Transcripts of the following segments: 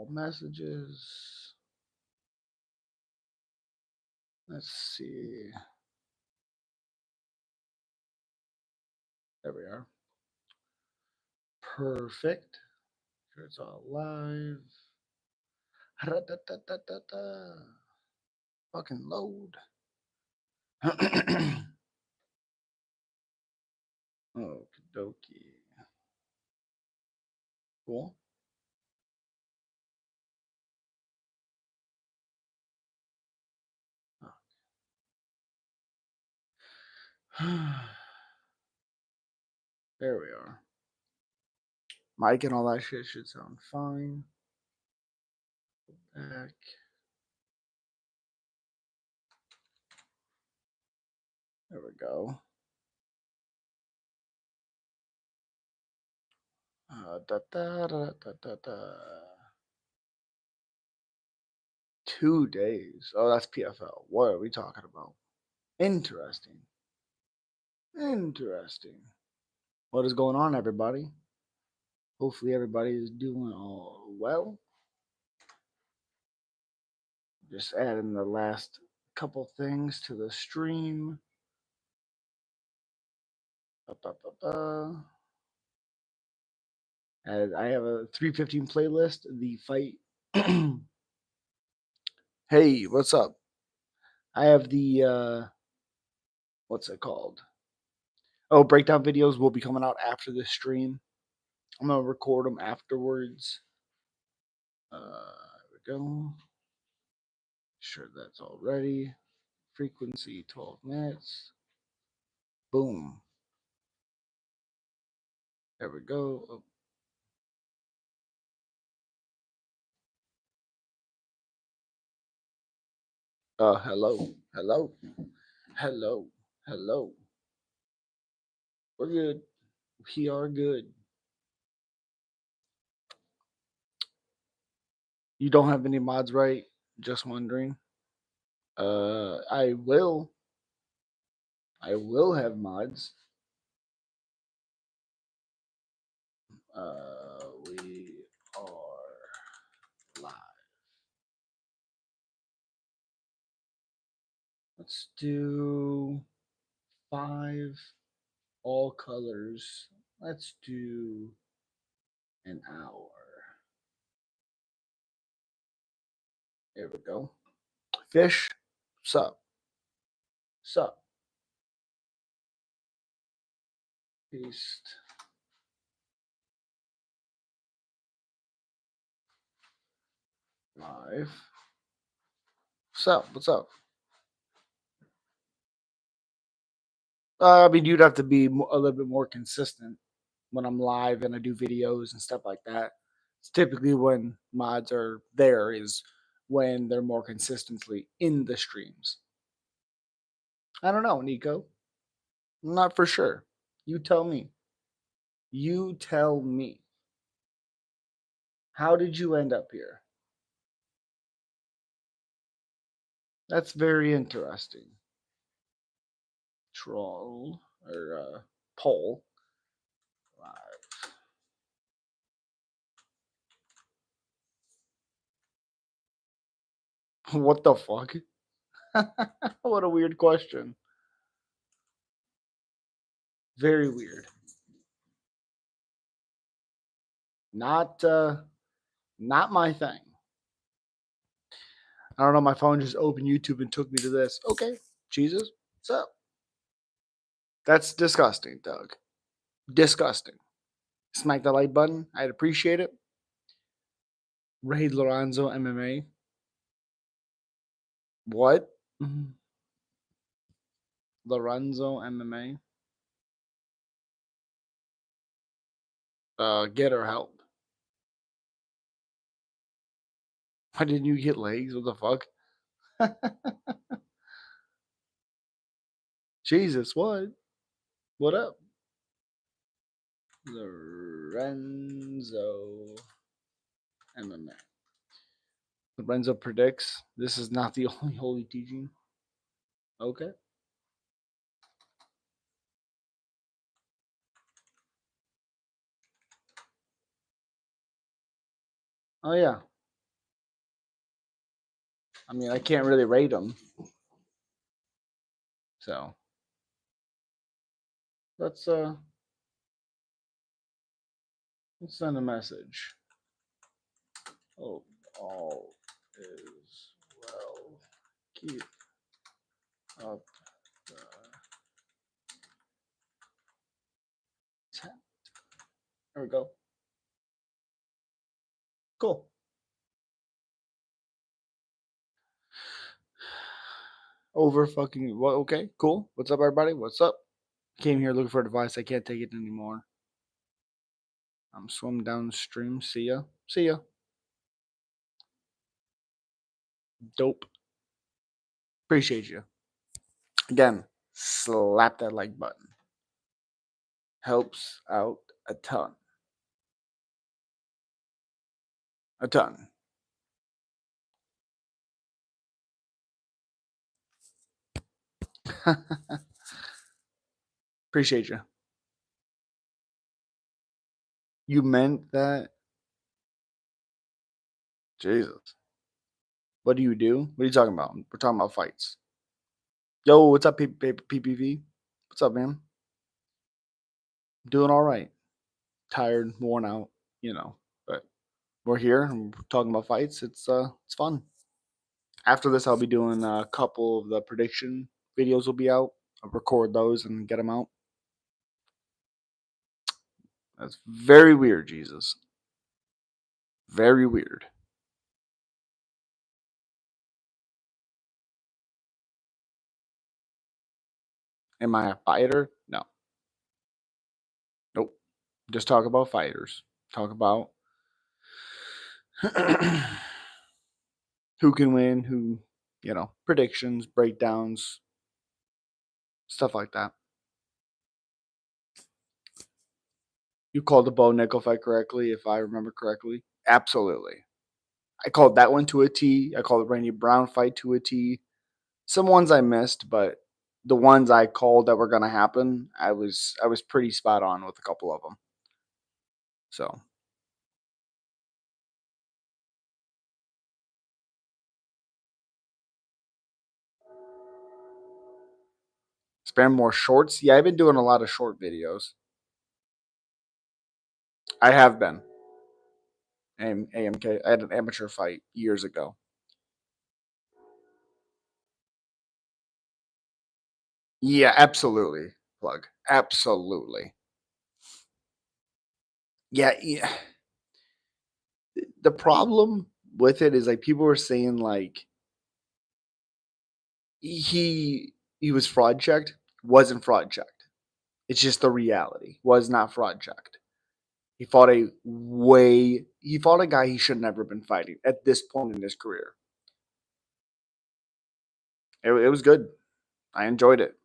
all messages. Let's see. There we are. Perfect. Sure, it's all live. Ra-da-da-da-da-da. Fucking load. Okie dokie. Cool. There we are. Mic and all that shit should sound fine. Back. There we go. Da, da, da, da, da, da. 2 days. Oh, that's PFL. What are we talking about? Interesting. Interesting. What is going on, everybody? Hopefully, everybody is doing all well. Just adding the last couple things to the stream. And I have a 315 playlist. The fight. Hey, what's up? I have the what's it called? Oh, breakdown videos will be coming out after this stream. I'm gonna record them afterwards. There we go. Sure, that's all ready. Frequency 12 minutes. Boom. There we go. Hello. Hello. Hello. Hello. We're good. We are good. You don't have any mods, right? Just wondering. I will. I will have mods. We are live. Let's do 5 all colors. Let's do an hour. There we go. Fish, sup? Sup? Paste. Live. Sup? What's up? I mean, you'd have to be a little bit more consistent when I'm live and I do videos and stuff like that. It's typically when mods are there is when they're more consistently in the streams. I don't know, Nico. I'm not for sure. You tell me. You tell me. How did you end up here? That's very interesting. Troll or poll live. What the fuck? What a weird question. Very weird. Not my thing. I don't know. My phone just opened YouTube and took me to this. Okay, Jesus, what's up? That's disgusting, Doug. Disgusting. Smack the like button. I'd appreciate it. Ray Lorenzo MMA. What? Lorenzo MMA. Get her help. Why didn't you get legs? What the fuck? Jesus, what? What up? Lorenzo MMA. Lorenzo predicts this is not the only holy teaching. Okay. Oh, yeah. I mean, I can't really rate them. So let's send a message. Oh, all is well. Keep up the temp. There we go. Cool. Over fucking what? Okay, cool. What's up, everybody? What's up? Came here looking for a device. I can't take it anymore. I'm swimming downstream. See ya. See ya. Dope. Appreciate you. Again, slap that like button. Helps out a ton. A ton. Appreciate you. You meant that? Jesus. What do you do? What are you talking about? We're talking about fights. Yo, what's up, PPV? What's up, man? Doing all right. Tired, worn out, but we're here and we're talking about fights. It's fun. After this, I'll be doing a couple of the prediction videos. Will be out. I'll record those and get them out. That's very weird, Jesus. Very weird. Am I a fighter? No. Nope. Just talk about fighters. Talk about who can win, predictions, breakdowns, stuff like that. You called the Bo Nickel fight correctly, if I remember correctly. Absolutely. I called that one to a T. I called the Randy Brown fight to a T. Some ones I missed, but the ones I called that were going to happen, I was pretty spot on with a couple of them. So spam more shorts. Yeah, I've been doing a lot of short videos. I have been. AMK. I had an amateur fight years ago. Yeah, absolutely. Plug. Absolutely. Yeah, yeah. The problem with it is like people were saying like he was fraud checked. Wasn't fraud checked. It's just the reality. Was not fraud checked. He fought a guy he should never been fighting at this point in his career. It was good. I enjoyed it.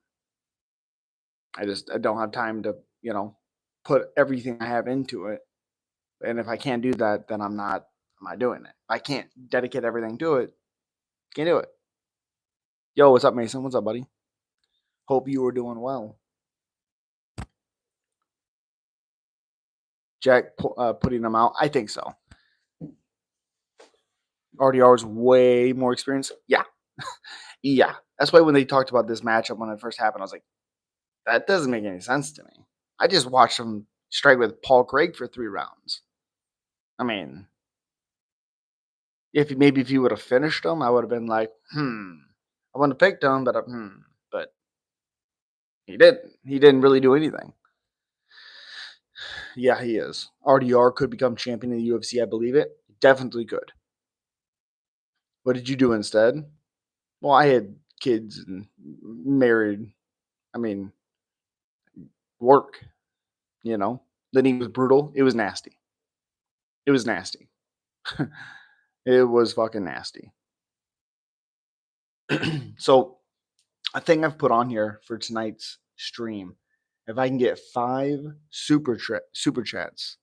I don't have time to, put everything I have into it. And if I can't do that, then I'm not doing it. If I can't dedicate everything to it, can't do it. Yo, what's up, Mason? What's up, buddy? Hope you were doing well. Jack putting them out. I think so. RDR's way more experience. Yeah. Yeah. That's why when they talked about this matchup when it first happened, I was like, that doesn't make any sense to me. I just watched him strike with Paul Craig for 3 rounds. I mean, if he would have finished him, I would have been like, I wouldn't have picked him, but he didn't. He didn't really do anything. Yeah, he is. RDR could become champion in the UFC. I believe it. Definitely could. What did you do instead? Well, I had kids and married. I mean, work. Then he was brutal. It was nasty. It was nasty. It was fucking nasty. So, a thing I've put on here for tonight's stream, if I can get 5 super chats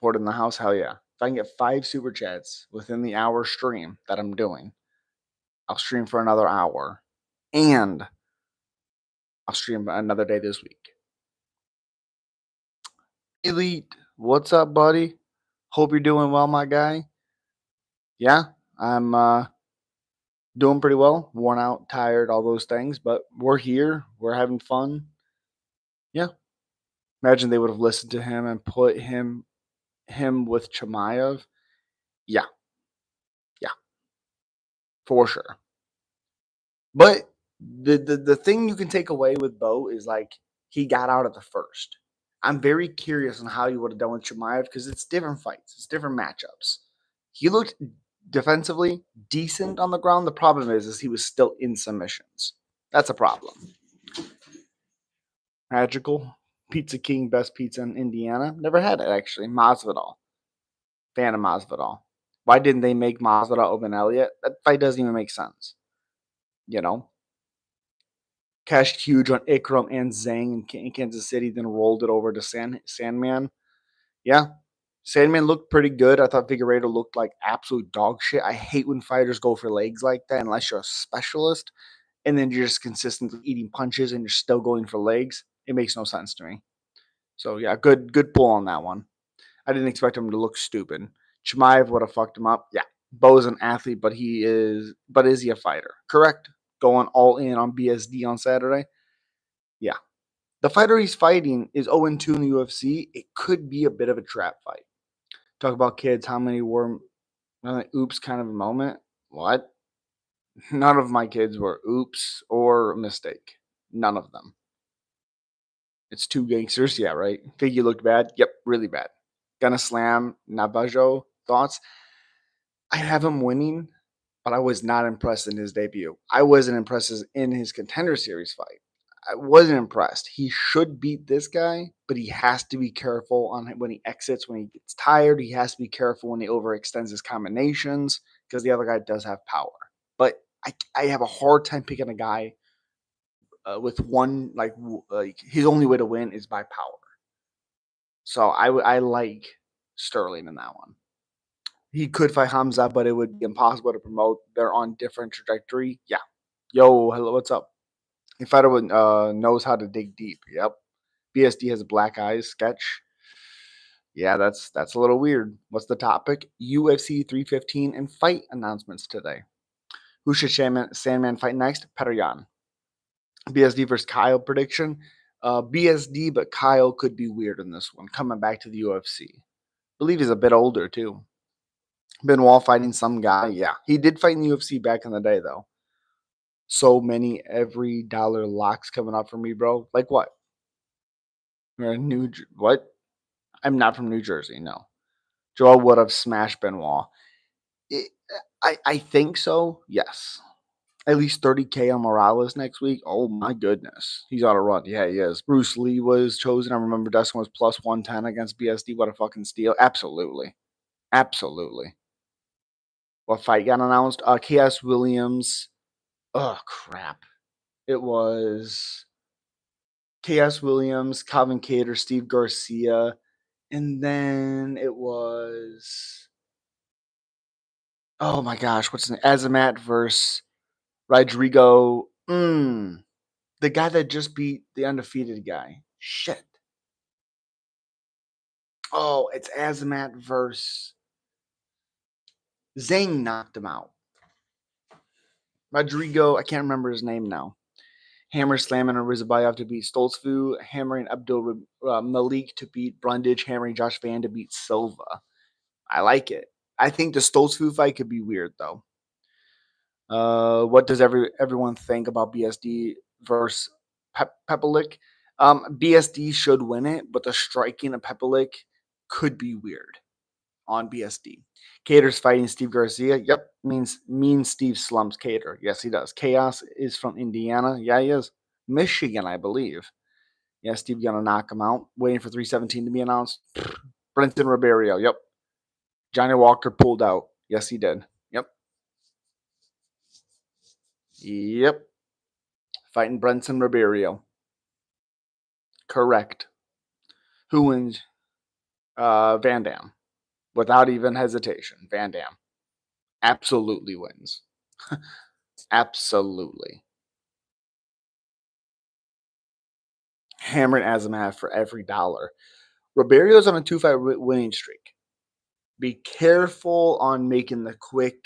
poured in the house, hell yeah. If I can get 5 super chats within the hour stream that I'm doing, I'll stream for another hour, and I'll stream another day this week. Elite, what's up, buddy? Hope you're doing well, my guy. Yeah, I'm Doing pretty well, worn out, tired, all those things, but we're here. We're having fun. Yeah. Imagine they would have listened to him and put him with Chimaev. Yeah, yeah, for sure. But the thing you can take away with Bo is like he got out of the first. I'm very curious on how he would have done with Chimaev because it's different fights, it's different matchups. He looked defensively decent on the ground. The problem is he was still in submissions. That's a problem. Magical Pizza King, best pizza in Indiana. Never had it actually. Masvidal, fan of Masvidal. Why didn't they make Masvidal open Elliott? That fight doesn't even make sense. You know, cashed huge on Ikram and Zhang in Kansas City, then rolled it over to Sandman. Yeah, Sandman looked pretty good. I thought Figueiredo looked like absolute dog shit. I hate when fighters go for legs like that unless you're a specialist and then you're just consistently eating punches and you're still going for legs. It makes no sense to me. So yeah, good pull on that one. I didn't expect him to look stupid. Chimaev would have fucked him up. Yeah, Bo's an athlete, but is he a fighter? Correct. Going all in on BSD on Saturday. Yeah, the fighter he's fighting is 0-2 in the UFC. It could be a bit of a trap fight. Talk about kids. How many were oops kind of a moment? What? None of my kids were oops or a mistake. None of them. It's two gangsters. Yeah, right. Figgy looked bad. Yep, really bad. Gonna slam Navajo. Thoughts? I have him winning, but I was not impressed in his debut. I wasn't impressed in his contender series fight. I wasn't impressed. He should beat this guy, but he has to be careful on when he exits, when he gets tired. He has to be careful when he overextends his combinations because the other guy does have power. But I have a hard time picking a guy with one like his only way to win is by power. So I like Sterling in that one. He could fight Hamza, but it would be impossible to promote. They're on different trajectory. Yeah. Yo, hello, what's up? If fighter knows how to dig deep. Yep. BSD has black eyes sketch. Yeah, that's a little weird. What's the topic? UFC 315 and fight announcements today. Who should Sandman fight next? Petr BSD versus Kyle prediction. BSD, but Kyle could be weird in this one. Coming back to the UFC. Believe he's a bit older too. Benoit fighting some guy. Yeah, he did fight in the UFC back in the day though. So many every dollar locks coming up for me, bro. Like what? What? I'm not from New Jersey. No. Joel would have smashed Benoit. It, I think so. Yes. At least 30K on Morales next week. Oh my goodness. He's on a run. Yeah, he is. Bruce Lee was chosen. I remember Dustin was plus 110 against BSD. What a fucking steal. Absolutely. Absolutely. What fight got announced? KS Williams. Oh, crap. It was KS Williams, Calvin Cater, Steve Garcia. And then it was, oh my gosh, what's his name? Azamat versus Rodrigo. The guy that just beat the undefeated guy. Shit. Oh, it's Azamat versus Zane knocked him out. Rodrigo, I can't remember his name now. Hammer slamming Rizabiev to beat Stoltzfus, hammering Abdul Malik to beat Brundage, hammering Josh Van to beat Silva. I like it. I think the Stoltzfus fight could be weird though. What does everyone think about BSD versus Pepelik? BSD should win it, but the striking of Pepelik could be weird on BSD. Cater's fighting Steve Garcia. Yep, means Steve slumps Cater. Yes, he does. Chaos is from Indiana. Yeah, he is. Michigan, I believe. Yeah, Steve gonna knock him out. Waiting for 317 to be announced. Brenton Ribeiro. Yep. Johnny Walker pulled out. Yes, he did. Yep. Yep. Fighting Brenton Ribeiro. Correct. Who wins? Van Dam. Without even hesitation. Van Dam. Absolutely wins. Absolutely. Hammering Azamat for every dollar. Ribeiro's on a 2-fight winning streak. Be careful on making the quick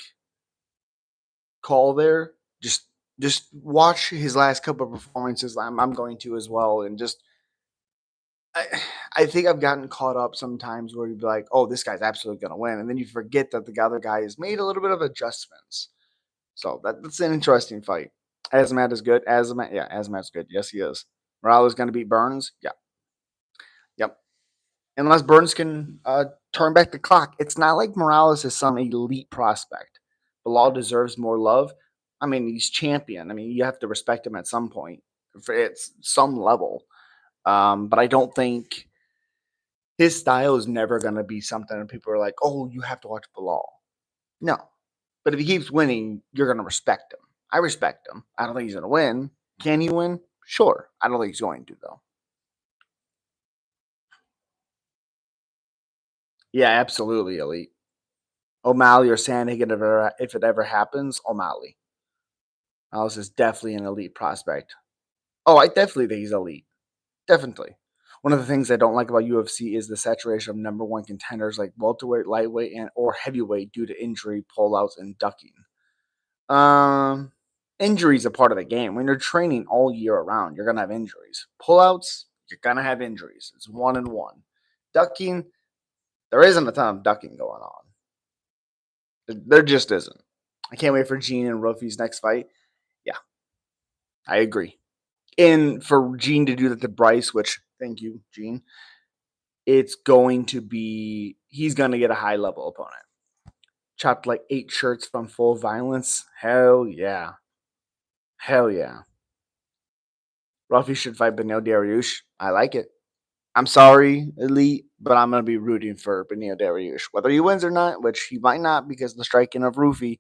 call there. Just just watch his last couple of performances. I'm going to as well, and just I I think I've gotten caught up sometimes where you'd be like, "Oh, this guy's absolutely gonna win," and then you forget that the other guy has made a little bit of adjustments. So that's an interesting fight. Azamat is good. Azamat, yeah, Azamat's good. Yes, he is. Morales gonna beat Burns. Yeah, yep. Unless Burns can turn back the clock, it's not like Morales is some elite prospect. Bilal deserves more love. I mean, he's champion. I mean, you have to respect him at some point. For it's some level. But I don't think his style is never going to be something that people are like, oh, you have to watch Bilal. No. But if he keeps winning, you're going to respect him. I respect him. I don't think he's going to win. Can he win? Sure. I don't think he's going to, though. Yeah, absolutely elite. O'Malley or Sandhagen, if it ever happens, O'Malley. Alice is definitely an elite prospect. Oh, I definitely think he's elite. Definitely. One of the things I don't like about UFC is the saturation of number one contenders like welterweight, lightweight, and or heavyweight due to injury, pullouts, and ducking. Um, Injuries are part of the game. When you're training all year around, you're gonna have injuries. Pullouts, you're gonna have injuries. It's one and one. Ducking, there isn't a ton of ducking going on. There just isn't. I can't wait for Gene and Ruffy's next fight. Yeah, I agree. And for Gene to do that to Bryce, which thank you, Gene, it's going to be he's gonna get a high level opponent. Chopped like 8 shirts from Full Violence. Hell yeah. Hell yeah. Ruffy should fight Benil Dariush. I like it. I'm sorry, Elite, but I'm gonna be rooting for Benil Dariush. Whether he wins or not, which he might not because of the striking of Rufy,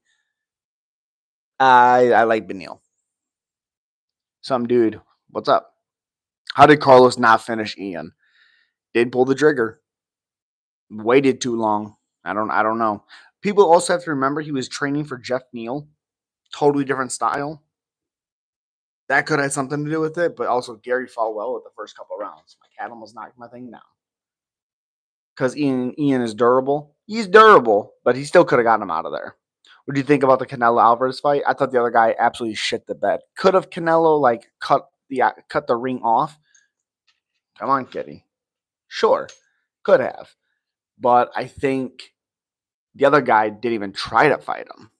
I like Benil. Some dude. What's up? How did Carlos not finish Ian? Did pull the trigger. Waited too long. I don't know. People also have to remember he was training for Jeff Neal. Totally different style. That could have something to do with it, but also Gary fought well with the first couple of rounds. My cat almost knocked my thing down. Because Ian is durable. He's durable, but he still could have gotten him out of there. What do you think about the Canelo Alvarez fight? I thought the other guy absolutely shit the bed. Could have Canelo like cut the ring off? Come on, Kitty. Sure, could have, but I think the other guy didn't even try to fight him.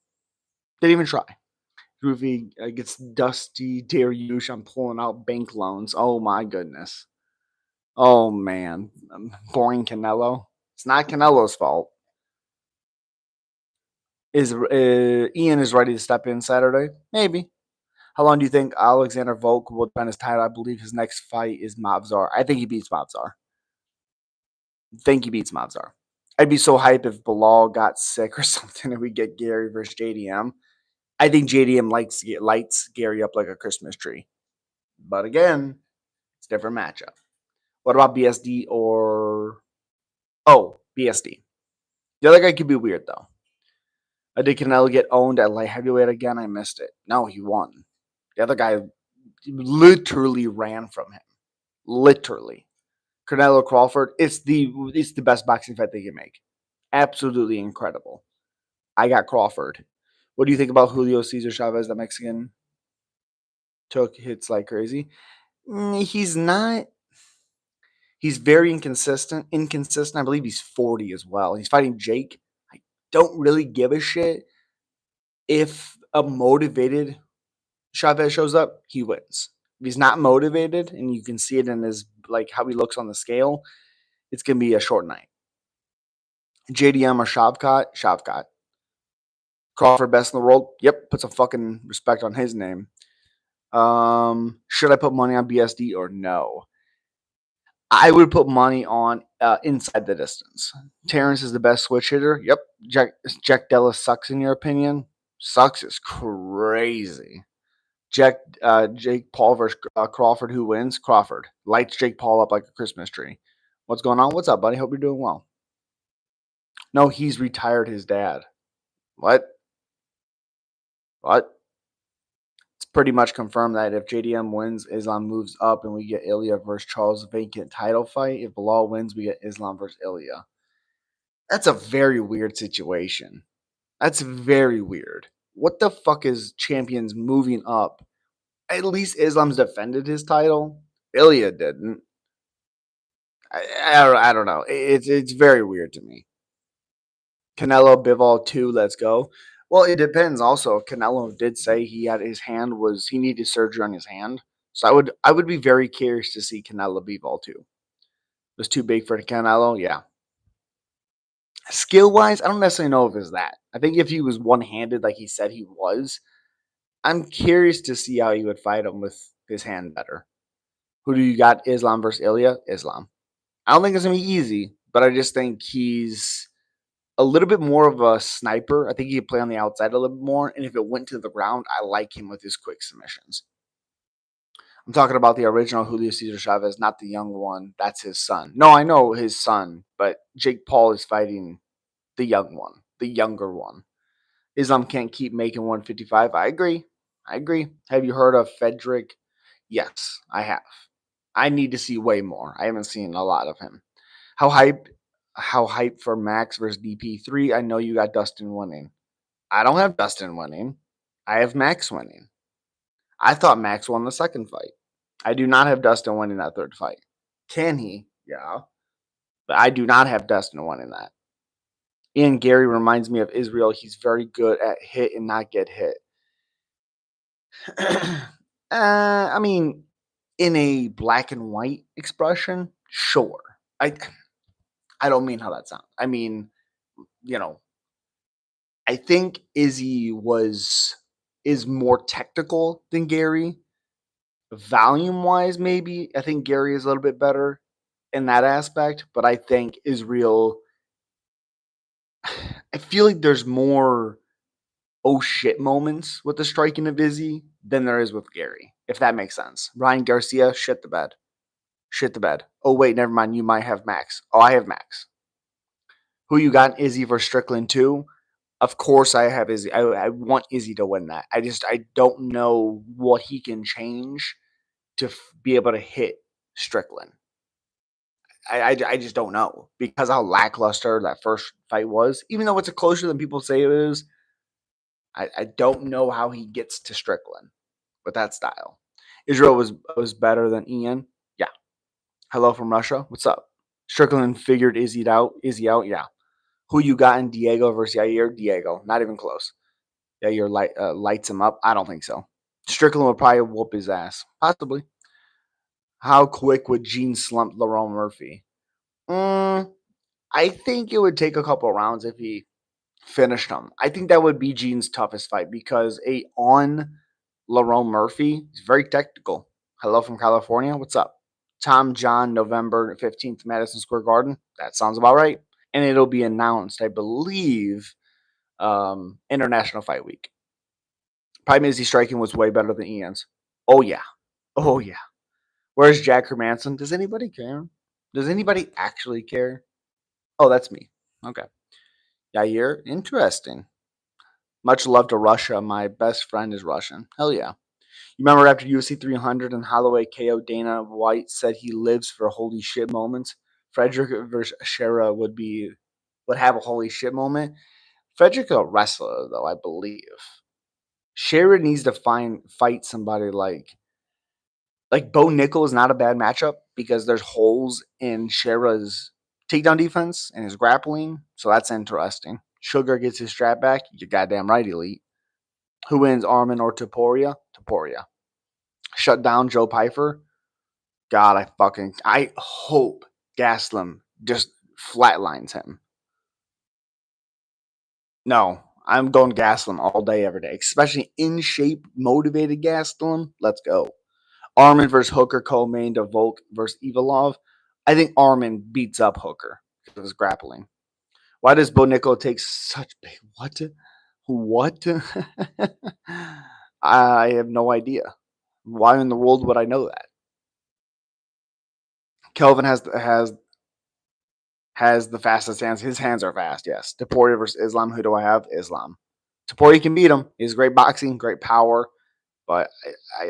Didn't even try. Groovy gets Dusty Dariush. I'm pulling out bank loans. Oh my goodness. Oh man. Boring Canelo. It's not Canelo's fault. Is Ian is ready to step in Saturday? Maybe. How long do you think Alexander Volk will defend his title? I believe his next fight is Mavzar. I think he beats Mavzar. Think he beats Mavzar. I'd be so hyped if Bilal got sick or something and we get Gary versus JDM. I think JDM lights Gary up like a Christmas tree. But again, it's a different matchup. What about BSD or BSD? The other guy could be weird though. Did Canelo get owned at light heavyweight again? I missed it. No, he won. The other guy literally ran from him. Literally. Canelo Crawford, it's the best boxing fight they can make. Absolutely incredible. I got Crawford. What do you think about Julio Cesar Chavez, the Mexican? Took hits like crazy. He's not. He's very inconsistent. Inconsistent. I believe he's 40 as well. He's fighting Jake. I don't really give a shit if a motivated Chavez shows up. He wins. If he's not motivated, and you can see it in his like how he looks on the scale, it's gonna be a short night. JDM or Shavkat? Shavkat. Crawford best in the world? Yep. Put some fucking respect on his name. Should I put money on BSD or no? I would put money on inside the distance. Terrence is the best switch hitter. Yep. Jack Della sucks in your opinion. Sucks is crazy. Jake Paul versus Crawford. Who wins? Crawford. Lights Jake Paul up like a Christmas tree. What's going on? What's up, buddy? Hope you're doing well. No, he's retired his dad. What? What? It's pretty much confirmed that if JDM wins, Islam moves up and we get Ilya versus Charles vacant title fight. If Bilal wins, we get Islam versus Ilya. That's a very weird situation. That's very weird. what the fuck is champions moving up? At least Islam's defended his title. Ilya didn't. I don't know. It's very weird to me. Canelo Bivol 2, let's go. Well, it depends also. Canelo did say he needed surgery on his hand. So I would be very curious to see Canelo Bivol 2. It was too big for Canelo, yeah. Skill wise, I don't necessarily know if it's that. I think if he was one handed like he said he was, I'm curious to see how he would fight him with his hand better. Who do you got? Islam versus Ilya? Islam. I don't think it's gonna be easy, but I just think he's a little bit more of a sniper. I think he could play on the outside a little bit more. And if it went to the ground, I like him with his quick submissions. I'm talking about the original Julio Cesar Chavez, not the young one. That's his son. No, I know his son, but Jake Paul is fighting the young one, the younger one. Islam can't keep making 155. I agree. I agree. Have you heard of Fedric? Yes, I have. I need to see way more. I haven't seen a lot of him. How hype? How hype for Max versus DP3? I know you got Dustin winning. I don't have Dustin winning. I have Max winning. I thought Max won the second fight. I do not have Dustin winning that third fight. Can he? Yeah. But I do not have Dustin winning that. Ian Gary reminds me of Israel. He's very good at hit and not get hit. I mean, in a black and white expression, sure. I don't mean how that sounds. I mean, you know, I think Izzy is more technical than Gary. Volume wise, maybe. I think Gary is a little bit better in that aspect, but I think Israel I feel like there's more oh shit moments with the striking of Izzy than there is with Gary, if that makes sense. Ryan Garcia, shit the bed. Shit the bed. Oh, wait, never mind. You might have Max. Oh, I have Max. Who you got? Izzy versus Strickland, too? Of course, I have Izzy. I want Izzy to win that. I don't know what he can change to be able to hit Strickland. I just don't know because how lackluster that first fight was. Even though it's a closer than people say it is, I don't know how he gets to Strickland with that style. Israel was better than Ian. Yeah. Hello from Russia. What's up? Strickland figured Izzy out. Izzy out. Yeah. Who you got in Diego versus Yair? Diego. Not even close. Yair lights him up. I don't think so. Strickland would probably whoop his ass. Possibly. How quick would Gene slump Lerone Murphy? I think it would take a couple rounds if he finished him. I think that would be Gene's toughest fight because on Lerone Murphy is very technical. Hello from California. What's up? Tom John, November 15th, Madison Square Garden. That sounds about right. And it'll be announced, I believe, International Fight Week. Probably Izzy striking was way better than Ian's. Oh, yeah. Oh, yeah. Where's Jack Hermanson? Does anybody care? Does anybody actually care? Oh, that's me. Okay. Yair, interesting. Much love to Russia. My best friend is Russian. Hell yeah. You remember after UFC 300 and Holloway KO Dana White said he lives for holy shit moments? Frederick versus Shera would have a holy shit moment. Frederick a wrestler though, I believe. Shera needs to fight somebody like Bo Nickel is not a bad matchup because there's holes in Shera's takedown defense and his grappling, so that's interesting. Sugar gets his strap back. You're goddamn right, Elite. Who wins, Armin or Taporia? Taporia. Shut down Joe Pyfer. God, I hope Gaslam just flatlines him. No, I'm going Gaslam all day, every day, especially in shape, motivated Gaslam. Let's go. Armin versus Hooker, co-main to Volk versus Evilov. I think Armin beats up Hooker because of his grappling. Why does Bo Nickel take such big what? What? I have no idea. Why in the world would I know that? Kelvin has the fastest hands. His hands are fast, yes. Taporia versus Islam. Who do I have? Islam. Taporia can beat him. He's great boxing, great power, but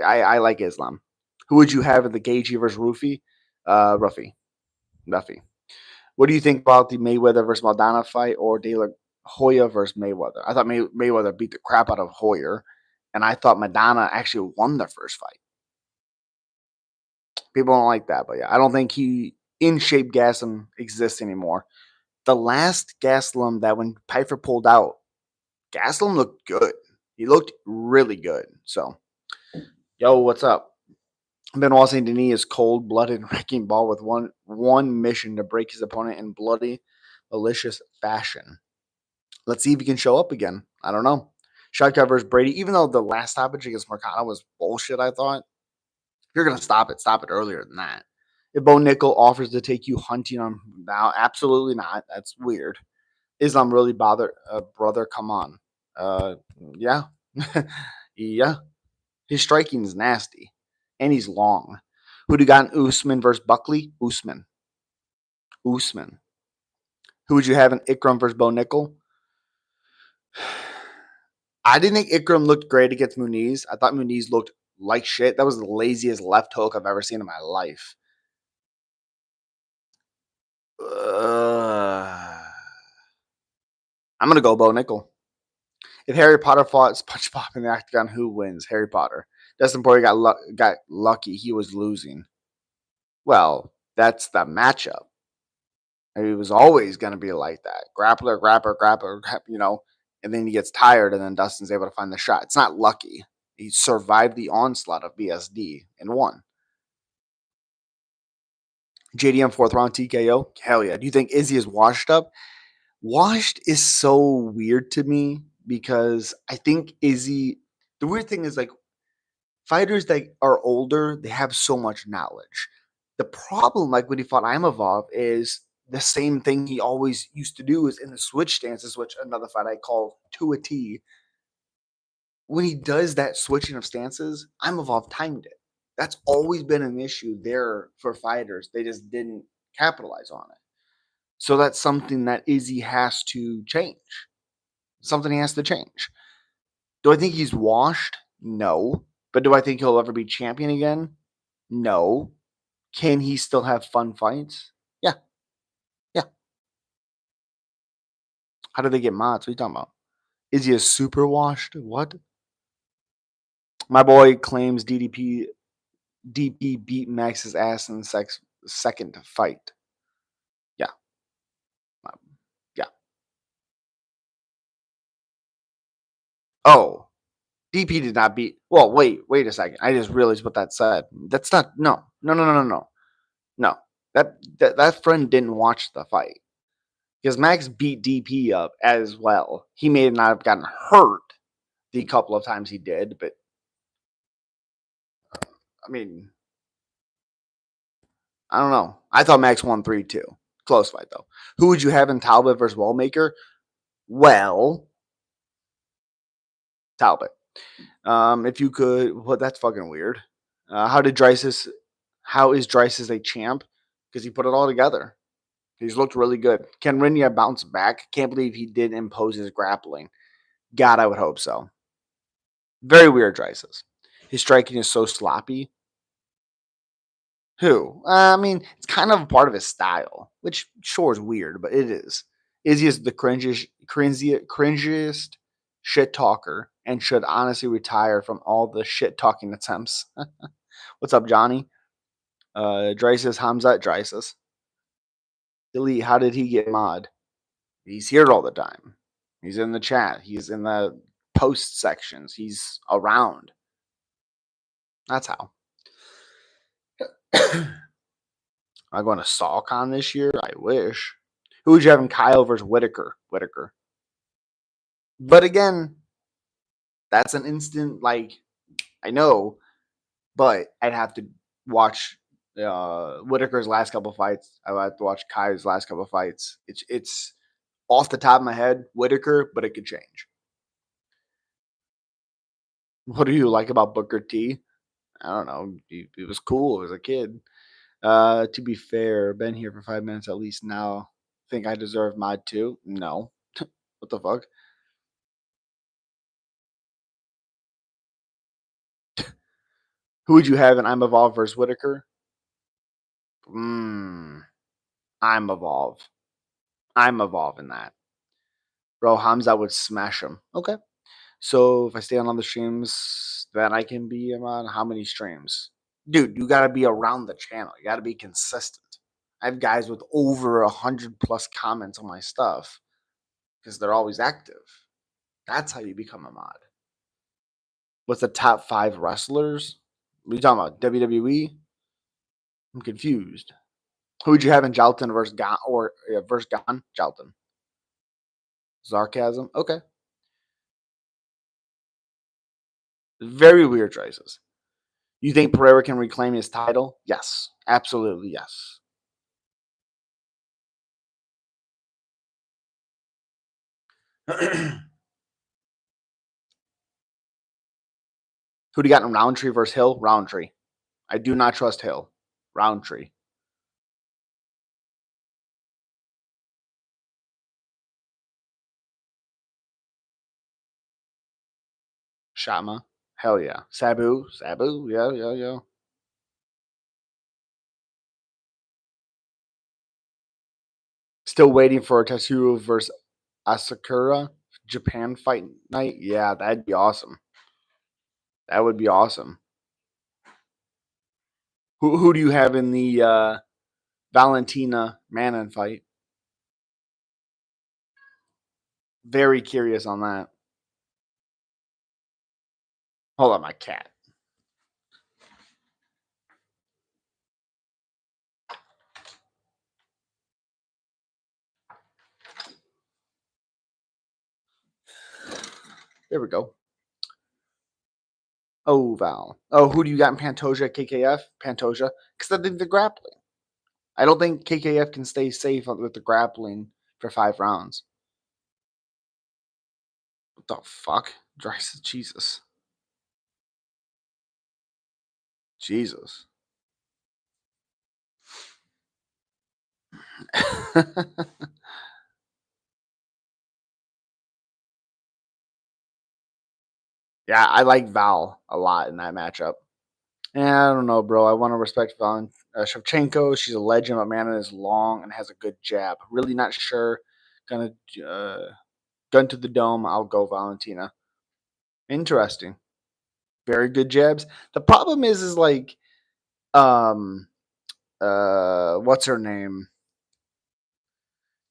I like Islam. Who would you have in the Gaethje versus Rufi? Ruffy. What do you think about the Mayweather versus Maldana fight or De La Hoya versus Mayweather. I thought Mayweather beat the crap out of Hoyer, and I thought Madonna actually won the first fight. People don't like that, but yeah, I don't think he in shape Gaslam exists anymore. The last Gaslam that when Piper pulled out, Gaslam looked good. He looked really good. So, yo, what's up? Benoit Saint Denis is cold-blooded wrecking ball with one mission to break his opponent in bloody, malicious fashion. Let's see if he can show up again. I don't know. Shotgun versus Brady, even though the last stoppage against Marcano was bullshit, I thought. If you're going to stop it earlier than that. If Bo Nickel offers to take you hunting on now, absolutely not. That's weird. Islam really bother, brother? Come on. Uh, yeah. Yeah. His striking is nasty. And he's long. Who do you got in Usman versus Buckley? Usman. Usman. Who would you have in Ikram versus Bo Nickel? I didn't think Ikram looked great against Muniz. I thought Muniz looked like shit. That was the laziest left hook I've ever seen in my life. I'm going to go Bo Nickel. If Harry Potter fought SpongeBob in the octagon, who wins? Harry Potter. Dustin Poirier got lucky. He was losing. Well, that's the matchup. It was always going to be like that. Grappler, and then he gets tired, and then Dustin's able to find the shot. It's not lucky. He survived the onslaught of BSD and won. JDM 4th round TKO? Hell yeah. Do you think Izzy is washed up? Washed is so weird to me because I think Izzy, the weird thing is like fighters that are older, they have so much knowledge. The problem, like when he fought Imavov, is the same thing he always used to do is in the switch stances, which another fight I call to a T. When he does that switching of stances, Imavov timed it. That's always been an issue there for fighters. They just didn't capitalize on it. So that's something that Izzy has to change. Something he has to change. Do I think he's washed? No. But do I think he'll ever be champion again? No. Can he still have fun fights? Yeah. Yeah. How do they get mods? What are you talking about? Is he a super washed? What? My boy claims DP beat Max's ass in the second fight. Yeah. Yeah. Oh, DP did not beat. Well, wait a second. I just realized what that said. That's not. No. No. That friend didn't watch the fight because Max beat DP up as well. He may not have gotten hurt the couple of times he did, but I mean, I don't know. I thought Max won 3-2. Close fight though. Who would you have in Talbot versus Wallmaker? Well, Talbot. If you could, well, that's fucking weird. How is Drysis a champ? Because he put it all together. He's looked really good. Can Rinya bounce back? Can't believe he did impose his grappling. God, I would hope so. Very weird, Drysis. His striking is so sloppy. Who? I mean, it's kind of a part of his style, which sure is weird, but it is. Izzy is the cringiest shit talker and should honestly retire from all the shit talking attempts. What's up, Johnny? Drysis, Hamzat, Drysis. Delete, how did he get mod? He's here all the time. He's in the chat. He's in the post sections. He's around. That's how. Am I going to SawCon this year? I wish. Who would you have in Kyle versus Whitaker? Whitaker. But again, that's an instant, like, I know, but I'd have to watch Whitaker's last couple fights. I would have to watch Kai's last couple fights. It's off the top of my head, Whitaker, but it could change. What do you like about Booker T? I don't know. He was cool as a kid. To be fair, been here for 5 minutes at least now. Think I deserve mod 2? No. What the fuck? Who would you have in I'm Evolve versus Whitaker? I'm Evolve. I'm Evolve in that. Bro, Hamza would smash him. Okay. So if I stay on other streams, then I can be on how many streams? Dude, you gotta be around the channel. You gotta be consistent. I have guys with over 100+ comments on my stuff because they're always active. That's how you become a mod. What's the top 5 wrestlers? What are you talking about? WWE? I'm confused. Who would you have in Jalton versus Gon or versus Gon? Jalton. Sarcasm. Okay. Very weird choices. You think Pereira can reclaim his title? Yes. Absolutely yes. Who do you got in Roundtree versus Hill? Roundtree. I do not trust Hill. Roundtree. Shatma. Hell yeah. Sabu. Sabu. Yeah, yeah, yeah. Still waiting for Tetsuo versus Asakura Japan fight night. Yeah, that'd be awesome. That would be awesome. Who do you have in the Valentina Manon fight? Very curious on that. Hold on, my cat. There we go. Oh, Val. Oh, who do you got in Pantoja, KKF? Pantoja? Because I think the grappling. I don't think KKF can stay safe with the grappling for 5 rounds. What the fuck? Jesus. Jesus. Yeah, I like Val a lot in that matchup. Yeah, I don't know, bro. I want to respect Val. Shevchenko, she's a legend, but man, is long and has a good jab. Really not sure. Gonna gun to the dome. I'll go Valentina. Interesting. Very good jabs. The problem is like, um, what's her name?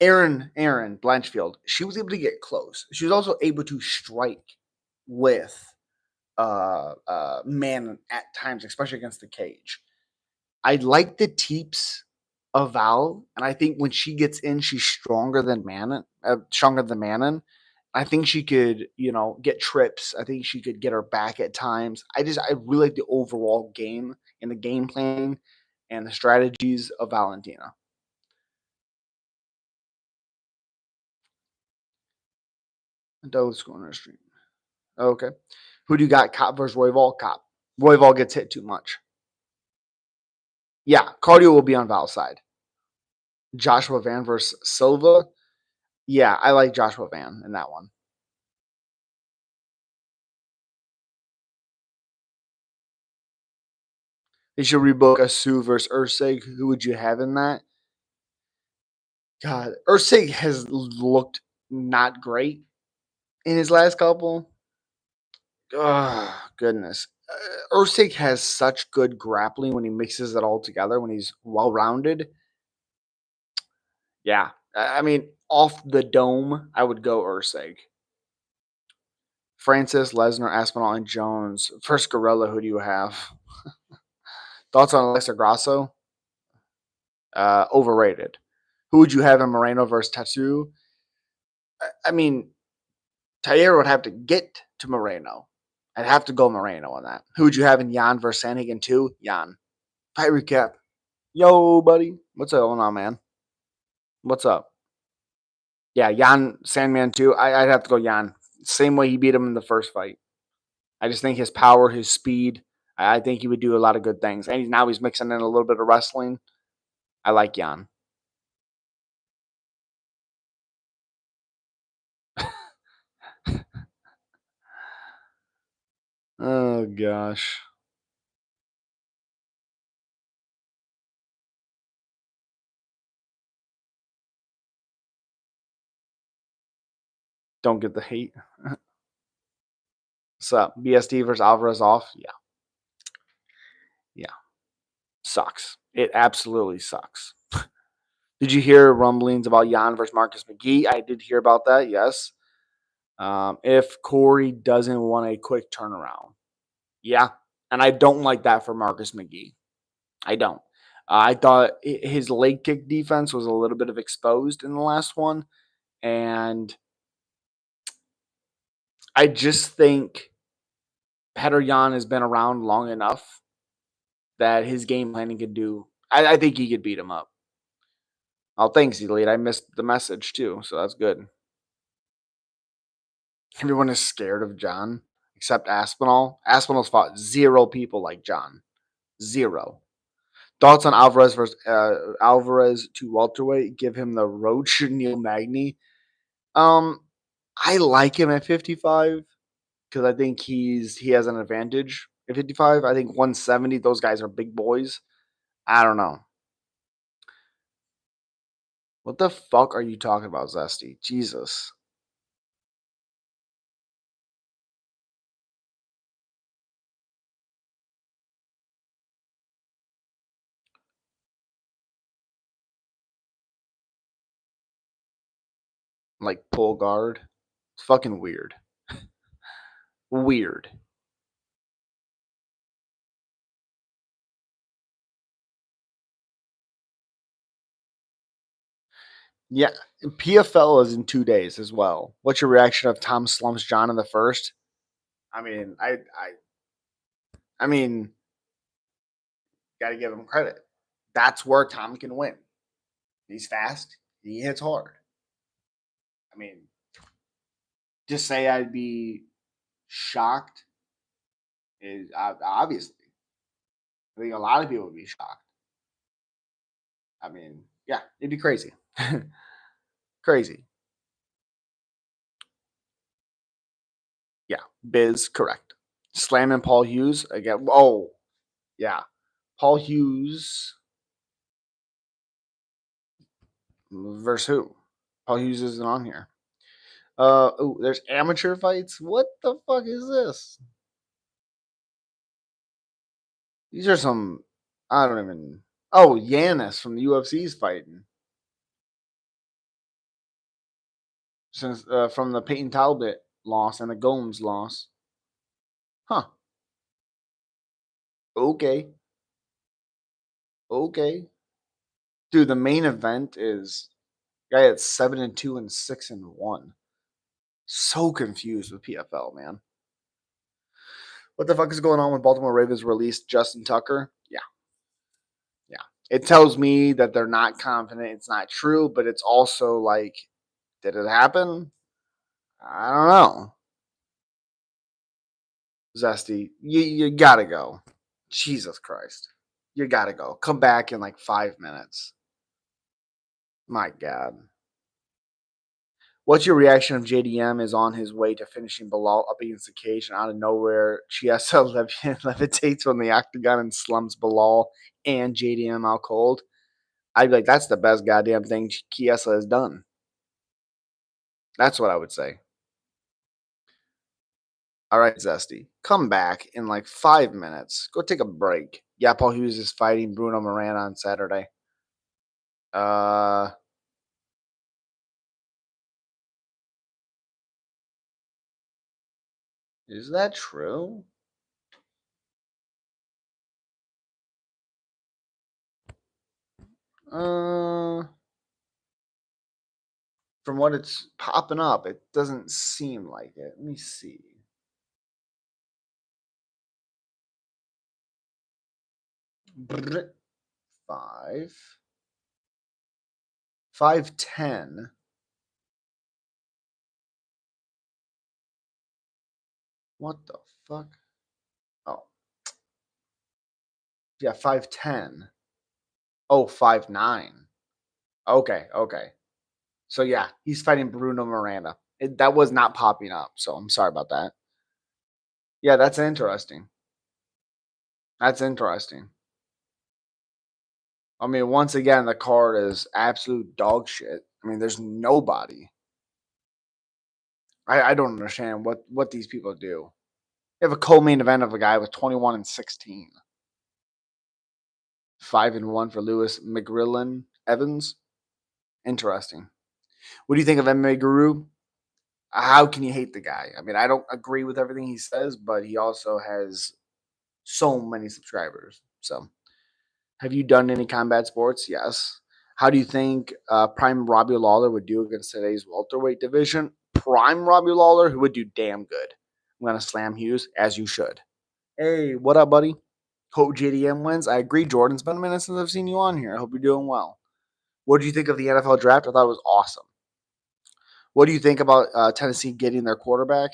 Aaron Blanchfield. She was able to get close. She was also able to strike with man at times, especially against the cage. I like the teeps of Val, and I think when she gets in, she's stronger than Manon. Stronger than Manon. I think she could, get trips. I think she could get her back at times. I really like the overall game and the game plan and the strategies of Valentina. Those corner stream. Okay. Who do you got? Cop versus Royval? Cop. Royval gets hit too much. Yeah, cardio will be on Val's side. Joshua Van versus Silva. Yeah, I like Joshua Van in that one. They should rebook a Sue versus Ursig. Who would you have in that? God, Ursig has looked not great in his last couple. Oh, goodness. Ursig has such good grappling when he mixes it all together, when he's well rounded. Yeah. I mean, off the dome, I would go Ursig. Francis, Lesnar, Aspinall, and Jones. First Gorilla, who do you have? Thoughts on Alexa Grasso? Overrated. Who would you have in Moreno versus Tatsu? I mean, Taylor would have to get to Moreno. I'd have to go Moreno on that. Who would you have in Jan versus Sanhagen 2? Jan. Fight recap. Yo, buddy. What's going on, man? What's up? Yeah, Jan Sandman 2. I'd have to go Jan. Same way he beat him in the first fight. I just think his power, his speed, I think he would do a lot of good things. And now he's mixing in a little bit of wrestling. I like Jan. Oh, gosh. Don't get the hate. What's up? BSD versus Alvarez off? Yeah. Yeah. Sucks. It absolutely sucks. Did you hear rumblings about Jan versus Marcus McGee? I did hear about that, yes. If Corey doesn't want a quick turnaround. Yeah. And I don't like that for Marcus McGee. I don't. I thought his leg kick defense was a little bit of exposed in the last one. And I just think Petr Yan has been around long enough that his game planning could do. I think he could beat him up. Oh, thanks, Elite. I missed the message too, so that's good. Everyone is scared of John except Aspinall. Aspinall's fought 0 people like John. 0. Thoughts on Alvarez versus Alvarez to welterweight? Give him the Roach Neil Magny. I like him at 55 because I think he has an advantage at 55. I think 170. Those guys are big boys. I don't know. What the fuck are you talking about, Zesty? Jesus. Like pull guard. It's fucking weird. Weird. Yeah, PFL is in 2 days as well. What's your reaction of Tom slumps John in the first? I mean, I mean, got to give him credit. That's where Tom can win. He's fast. He hits hard. I mean, just say I'd be shocked is obviously. I think a lot of people would be shocked. I mean, yeah, it'd be crazy. Crazy. Yeah, Biz, correct. Slamming Paul Hughes again. Oh, yeah. Paul Hughes versus who? Paul Hughes isn't on here. Oh, there's amateur fights. What the fuck is this? These are some. I don't even. Oh, Yanis from the UFC's fighting. Since from the Peyton Talbot loss and the Gomes loss. Huh. Okay. Okay. Dude, the main event is guy at 7-2 and 6-1. So confused with PFL, man. What the fuck is going on with Baltimore Ravens released Justin Tucker? Yeah. Yeah. It tells me that they're not confident. It's not true, but it's also like, did it happen? I don't know. Zesty, you gotta go. Jesus Christ. You gotta go. Come back in like 5 minutes. My God. What's your reaction if JDM is on his way to finishing Bilal up against the cage and out of nowhere Chiesa levitates from the octagon and slumps Bilal and JDM out cold? I'd be like, that's the best goddamn thing Chiesa has done. That's what I would say. All right, Zesty, come back in like 5 minutes. Go take a break. Yeah, Paul Hughes is fighting Bruno Moran on Saturday. Uh, is that true? Uh, from what it's popping up, it doesn't seem like it. Let me see. Brr, 5'10". What the fuck? Oh, yeah, 5'10". Oh, 5'9". Okay, okay. So yeah, he's fighting Bruno Miranda. That was not popping up, so I'm sorry about that. Yeah, that's interesting. That's interesting. I mean, once again, the card is absolute dog shit. I mean, there's nobody. I don't understand what these people do. You have a co-main event of a guy with 21-16, 5-1 for Lewis McGrillen Evans. Interesting. What do you think of MMA Guru? How can you hate the guy? I mean, I don't agree with everything he says, but he also has so many subscribers. So, have you done any combat sports? Yes. How do you think Prime Robbie Lawler would do against today's welterweight division? Prime Robbie Lawler, who would do damn good. I'm gonna slam Hughes as you should. Hey, what up, buddy? Hope JDM wins. I agree, Jordan. It's been a minute since I've seen you on here. I hope you're doing well. What do you think of the NFL draft? I thought it was awesome. What do you think about Tennessee getting their quarterback?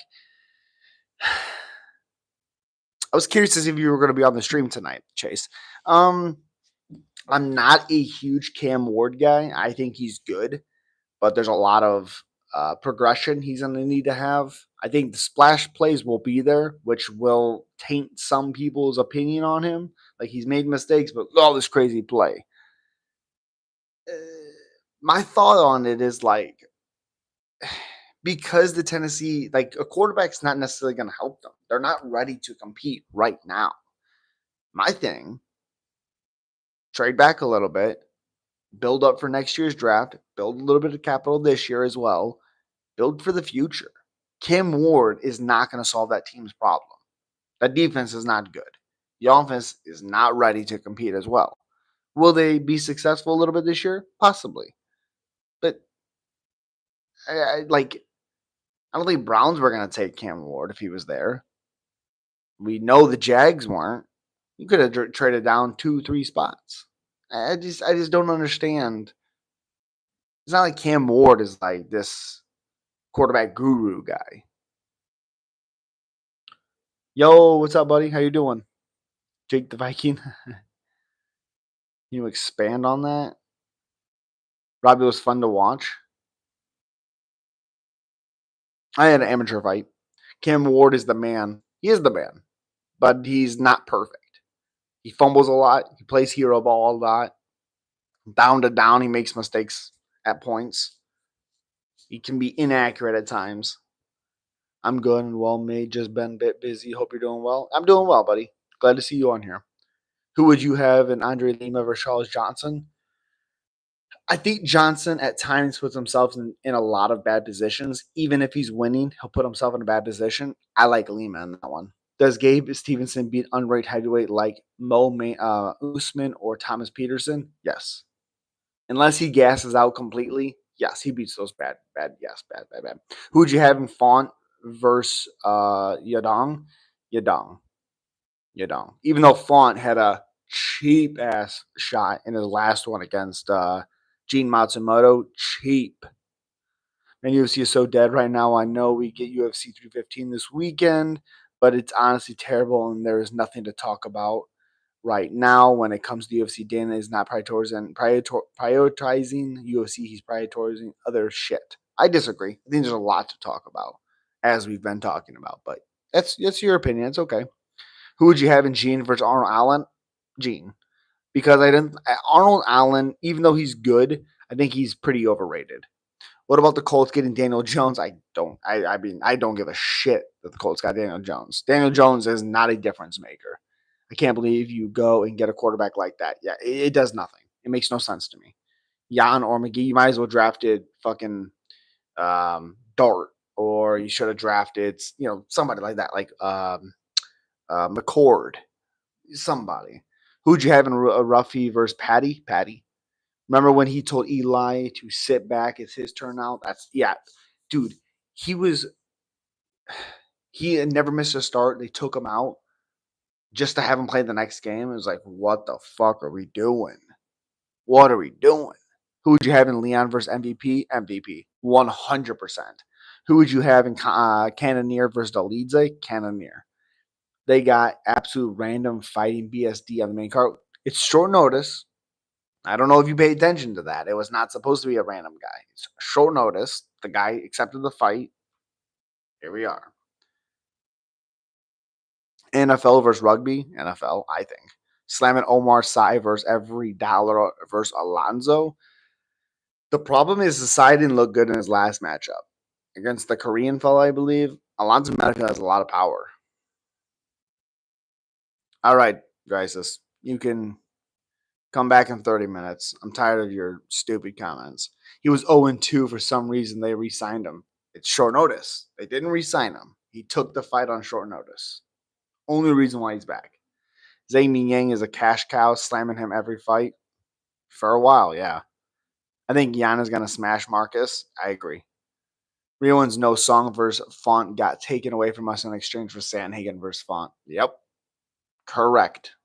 I was curious to see if you were going to be on the stream tonight, Chase. I'm not a huge Cam Ward guy. I think he's good, but there's a lot of progression he's going to need to have. I think the splash plays will be there, which will taint some people's opinion on him. Like he's made mistakes, but all this crazy play. My thought on it is like, because the Tennessee, like a quarterback's not necessarily going to help them. They're not ready to compete right now. My thing, trade back a little bit, build up for next year's draft, build a little bit of capital this year as well, build for the future. Cam Ward is not going to solve that team's problem. That defense is not good. The offense is not ready to compete as well. Will they be successful a little bit this year? Possibly. But I don't think Browns were going to take Cam Ward if he was there. We know the Jags weren't. You could have traded down 2-3 spots. I just don't understand. It's not like Cam Ward is like this quarterback guru guy. Yo, what's up, buddy? How you doing? Jake the Viking. Can you expand on that? Robbie was fun to watch. I had an amateur fight. Cam Ward is the man. He is the man, but he's not perfect. He fumbles a lot. He plays hero ball a lot. Down to down, he makes mistakes at points. He can be inaccurate at times. I'm good and well made. Just been a bit busy. Hope you're doing well. I'm doing well, buddy. Glad to see you on here. Who would you have in Andre Lima versus Charles Johnson? I think Johnson at times puts himself in a lot of bad positions. Even if he's winning, he'll put himself in a bad position. I like Lima in that one. Does Gabe Stevenson beat unranked heavyweight like Usman or Thomas Peterson? Yes. Unless he gasses out completely, yes, he beats those bad. Who would you have in Font versus Yadong? Yadong. Even though Font had a cheap ass shot in his last one against Gene Matsumoto, cheap. And UFC is so dead right now. I know we get UFC 315 this weekend, but it's honestly terrible, and there is nothing to talk about right now when it comes to UFC. Dana is not prioritizing UFC. He's prioritizing other shit. I disagree. I think there's a lot to talk about, as we've been talking about, but that's your opinion. It's okay. Who would you have in Gene versus Arnold Allen? Gene. Because Arnold Allen, even though he's good, I think he's pretty overrated. What about the Colts getting Daniel Jones? I mean, I don't give a shit that the Colts got Daniel Jones. Daniel Jones is not a difference maker. I can't believe you go and get a quarterback like that. Yeah, it does nothing. It makes no sense to me. Jan or McGee, you might as well drafted fucking Dart, or you should have drafted, somebody like that, like McCord, somebody. Who'd you have in Ruffy versus Patty? Patty. Remember when he told Eli to sit back? It's his turn now. Dude. He had never missed a start. They took him out just to have him play the next game. It was like, what the fuck are we doing? What are we doing? Who would you have in Leon versus MVP? MVP, 100%. Who would you have in Cannonier versus Dolidze? Cannonier. They got absolute random fighting BSD on the main card. It's short notice. I don't know if you pay attention to that. It was not supposed to be a random guy. It's short notice. The guy accepted the fight. Here we are. NFL versus rugby. NFL, I think. Slamming Omar Sy versus every dollar versus Alonzo. The problem is the Sy didn't look good in his last matchup. against the Korean fella, I believe. Alonzo Medica has a lot of power. All right, Grisis, you can come back in 30 minutes. I'm tired of your stupid comments. He was 0-2 for some reason. They re-signed him. It's short notice. They didn't re-sign him. He took the fight on short notice. Only reason why he's back. Zhang Mingyang is a cash cow, slamming him every fight. For a while, yeah. I think Yan is going to smash Marcus. I agree. Rio's No Song versus Font got taken away from us in exchange for Sandhagen versus Font. Yep. Correct.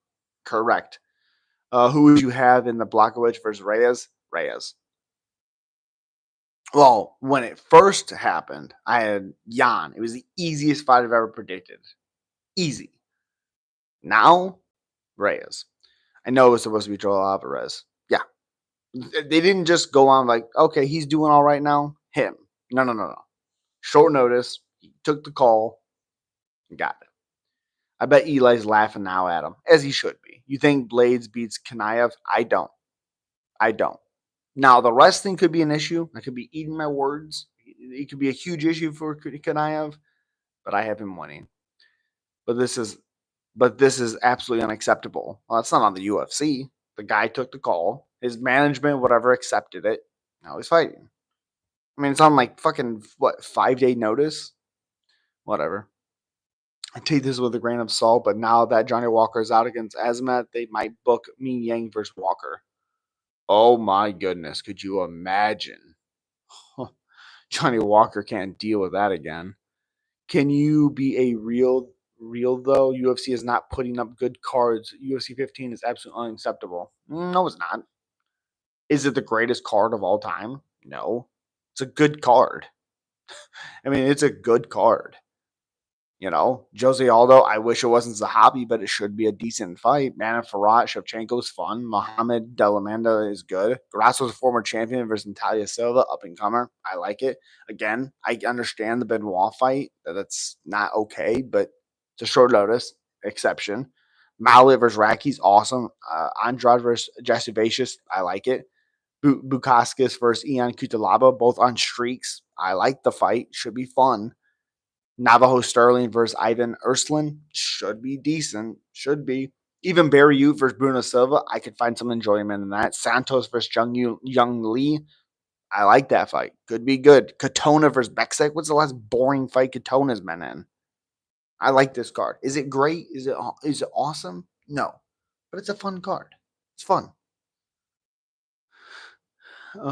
Who would you have in the Blachowicz versus Reyes? Reyes. Well, when it first happened, I had Jan. It was the easiest fight I've ever predicted. Easy. Now, Reyes. I know it was supposed to be Joel Alvarez. Yeah. They didn't just go on like, okay, he's doing all right now. Him. No. Short notice. He took the call. Got it. I bet Eli's laughing now at him, as he should be. You think Blades beats Kanaev? I don't. Now, the wrestling could be an issue. I could be eating my words. It could be a huge issue for Kanaev, but I have him winning. But this is absolutely unacceptable. Well, that's not on the UFC. The guy took the call. His management, whatever, accepted it. Now he's fighting. I mean, it's on like fucking, 5-day notice? Whatever. I take this with a grain of salt, but now that Johnny Walker is out against Azamat, they might book Ming Yang versus Walker. Oh my goodness. Could you imagine? Johnny Walker can't deal with that again. Can you be a real though? UFC is not putting up good cards. UFC 15 is absolutely unacceptable. No, it's not. Is it the greatest card of all time? No. It's a good card. I mean, it's a good card. You know, Jose Aldo, I wish it wasn't Zahabi, but it should be a decent fight. Manon Farad, Shevchenko's fun. Mohamed Delamanda is good. Grasso's a former champion versus Natalia Silva, up and comer. I like it. Again, I understand the Benoit fight. That's not okay, but it's a short notice exception. Maulet versus Raki's awesome. Andrade versus Jesse Vicious, I like it. Bukaskis versus Ian Kutalaba, both on streaks. I like the fight. Should be fun. Navajo Sterling versus Ivan Ursulin should be decent. Should be. Even Barry Ute versus Bruno Silva, I could find some enjoyment in that. Santos versus Young Lee, I like that fight. Could be good. Katona versus Beksek. What's the last boring fight Katona's been in? I like this card. Is it great? Is it awesome? No, but it's a fun card. It's fun. But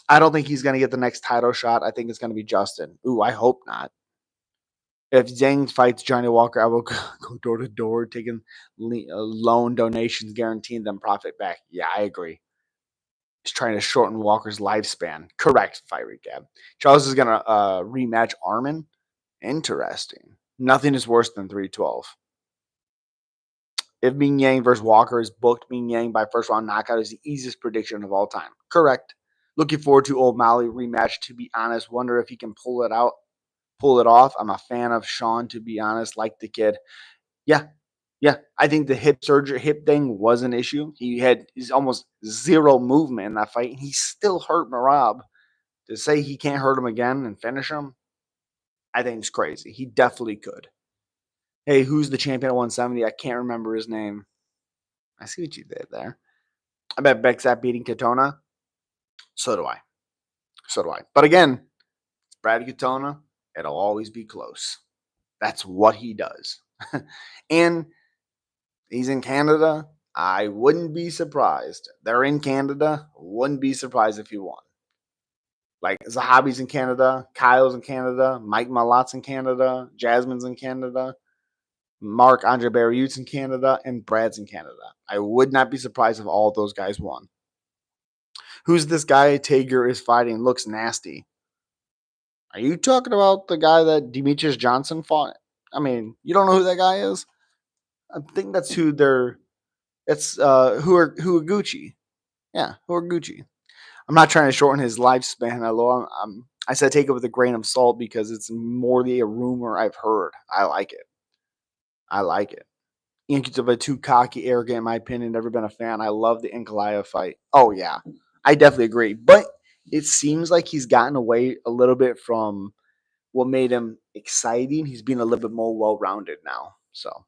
I don't think he's going to get the next title shot. I think it's going to be Justin. Ooh, I hope not. If Zhang fights Johnny Walker, I will go door to door, taking loan donations, guaranteeing them profit back. Yeah, I agree. He's trying to shorten Walker's lifespan. Correct, fight recap. Charles is going to rematch Armin. Interesting. Nothing is worse than 312. If Ming Yang versus Walker is booked, Ming Yang by first round knockout is the easiest prediction of all time. Correct. Looking forward to O'Malley rematch, to be honest. Wonder if he can pull it off. I'm a fan of Sean, to be honest. Like the kid. Yeah. I think the hip thing was an issue. He's almost zero movement in that fight, and he still hurt Marab. To say he can't hurt him again and finish him, I think it's crazy. He definitely could. Hey, who's the champion at 170? I can't remember his name. I see what you did there. I bet Bexat beating Katona. So do I. But again, it's Brad Katona. It'll always be close. That's what he does. And he's in Canada. I wouldn't be surprised. They're in Canada. Wouldn't be surprised if he won. Like Zahabi's in Canada. Kyle's in Canada. Mike Malot's in Canada. Jasmine's in Canada. Mark Andre Barriou's in Canada. And Brad's in Canada. I would not be surprised if all of those guys won. Who's this guy Tager is fighting? Looks nasty. Are you talking about the guy that Demetrius Johnson fought? I mean, you don't know who that guy is? I think that's who they're. It's Gucci. Yeah, Gucci. I'm not trying to shorten his lifespan. I said take it with a grain of salt because it's more a rumor I've heard. I like it. Ian too cocky, arrogant, in my opinion. Never been a fan. I love the Inkalaya fight. Oh yeah, I definitely agree. But It seems like he's gotten away a little bit from what made him exciting. He's being a little bit more well-rounded now. So,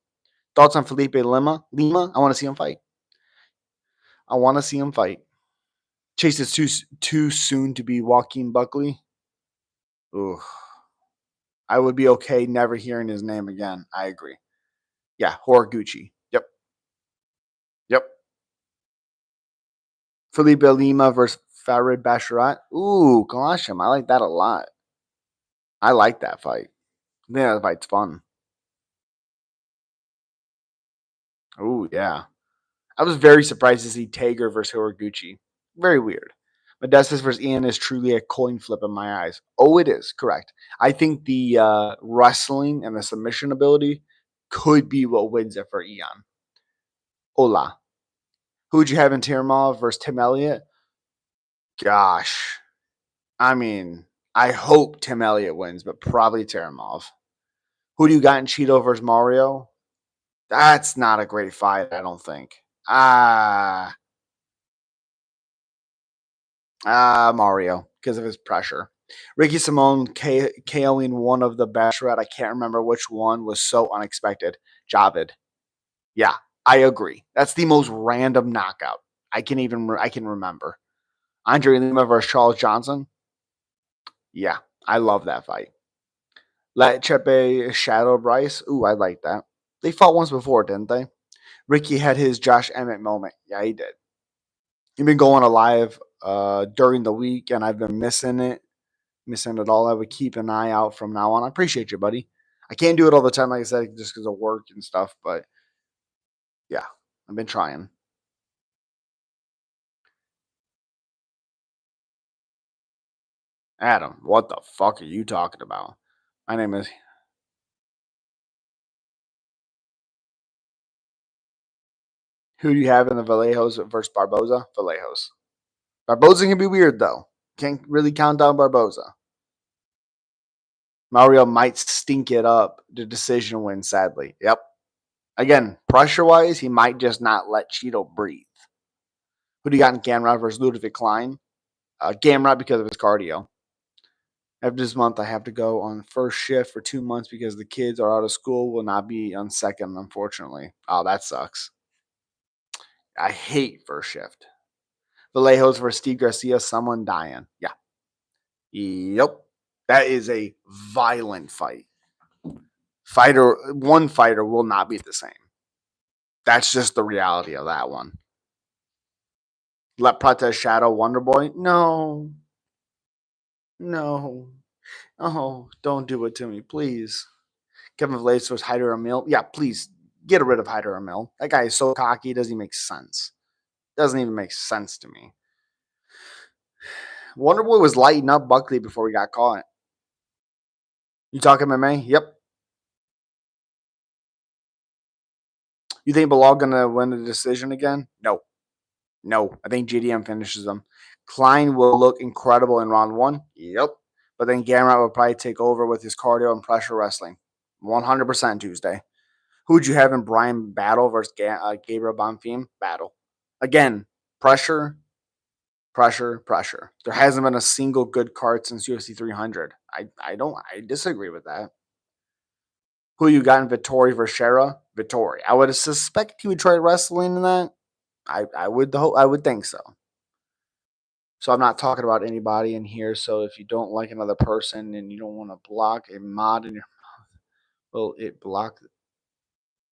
thoughts on Felipe Lima? I want to see him fight. I want to see him fight. Chase is too soon to be Joaquin Buckley. Ooh, I would be okay never hearing his name again. I agree. Yeah, Horiguchi. Yep, yep. Felipe Lima versus Farid Basharat. Ooh, gosh, I like that a lot. I like that fight. I think that fight's fun. Ooh, yeah. I was very surprised to see Tager versus Horiguchi. Very weird. Modestas versus Ian is truly a coin flip in my eyes. Oh, it is. Correct. I think the wrestling and the submission ability could be what wins it for Ian. Hola. Who'd you have in Tiramov versus Tim Elliott? Gosh. I mean, I hope Tim Elliott wins, but probably Tiramov. Who do you got in Cheeto versus Mario? That's not a great fight, I don't think. Ah, Mario, because of his pressure. Ricky Simone KOing one of the Basharat. I can't remember which one was so unexpected. Javid. Yeah, I agree. That's the most random knockout I can remember. Andre Lima versus Charles Johnson. Yeah, I love that fight. Let Chepe Shadow Bryce. Ooh, I like that. They fought once before, didn't they? Ricky had his Josh Emmett moment. Yeah, he did. He's been going alive during the week, and I've been missing it all. I would keep an eye out from now on. I appreciate you, buddy. I can't do it all the time, like I said, just because of work and stuff. But yeah, I've been trying. Adam, what the fuck are you talking about? My name is. Who do you have in the Vallejos versus Barboza? Vallejos. Barboza can be weird though. Can't really count down Barboza. Mario might stink it up. The decision win, sadly. Yep. Again, pressure wise, he might just not let Cheeto breathe. Who do you got in Gamrot versus Ludovic Klein? Gamrot because of his cardio. After this month, I have to go on first shift for 2 months because the kids are out of school. Will not be on second, unfortunately. Oh, that sucks. I hate first shift. Vallejos versus Steve Garcia. Someone dying. Yeah. Yep. That is a violent fight. One fighter will not be the same. That's just the reality of that one. Let Protest Shadow Wonder Boy? No. No. Oh, don't do it to me, please. Kevin Vlades was Hyder Emil. Yeah, please get rid of Hyder Emil. That guy is so cocky, it doesn't even make sense. Doesn't even make sense to me. Wonder Boy was lighting up Buckley before we got caught. You talking MMA? Yep. You think Bilal gonna win the decision again? No. No. I think GDM finishes him. Klein will look incredible in round one. Yep. But then Gamrot will probably take over with his cardio and pressure wrestling. 100% Tuesday. Who would you have in Brian Battle versus Gabriel Bonfim? Battle. Again, pressure, pressure, pressure. There hasn't been a single good card since UFC 300. I disagree with that. Who you got in Vittori versus Shera? Vittori. I would suspect he would try wrestling in that. I would think so. So I'm not talking about anybody in here. So if you don't like another person and you don't want to block a mod in your will it block the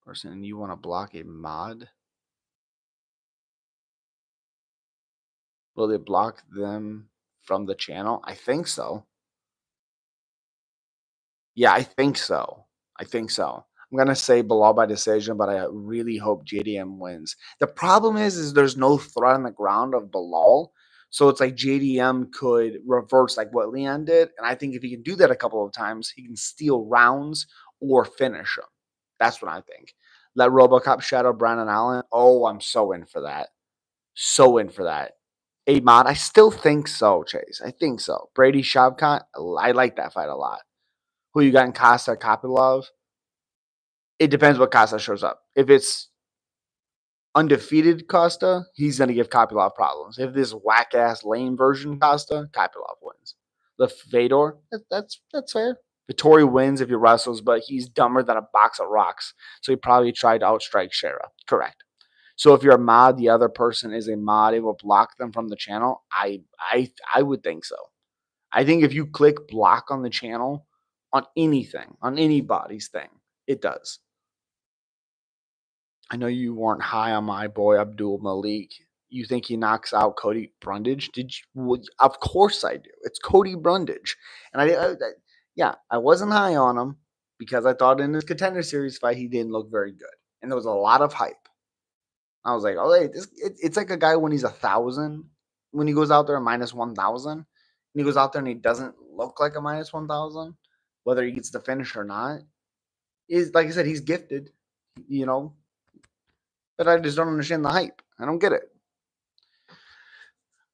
person and you want to block a mod? Will it block them from the channel? I think so. Yeah, I think so. I think so. I'm gonna say Bilal by decision, but I really hope JDM wins. The problem is there's no threat on the ground of Bilal, so it's like JDM could reverse like what Leon did, and I think if he can do that a couple of times, he can steal rounds or finish them. That's what I think. Let RoboCop shadow Brandon Allen. Oh, I'm so in for that. So in for that. A mod, I still think so, Chase. I think so. Brady Shavkat, I like that fight a lot. Who you got in Costa Kopylov? It depends what Costa shows up. If it's undefeated Costa, he's going to give Kopylov problems. If this whack ass lame version Costa, Kopylov wins. The Fedor, that's fair. Vittori wins if he wrestles, but he's dumber than a box of rocks. So he probably tried to outstrike Shera. Correct. So if you're a mod, the other person is a mod, it will block them from the channel. I would think so. I think if you click block on the channel on anything, on anybody's thing, it does. I know you weren't high on my boy Abdul Malik. You think he knocks out Cody Brundage? Did you? Well, of course I do. It's Cody Brundage, and yeah, I wasn't high on him because I thought in his Contender Series fight he didn't look very good, and there was a lot of hype. I was like, oh, hey, it's like a guy when he's 1,000, when he goes out there minus 1,000, and he goes out there and he doesn't look like a minus 1,000, whether he gets the finish or not. Is like I said, he's gifted, you know, but I just don't understand the hype. I don't get it.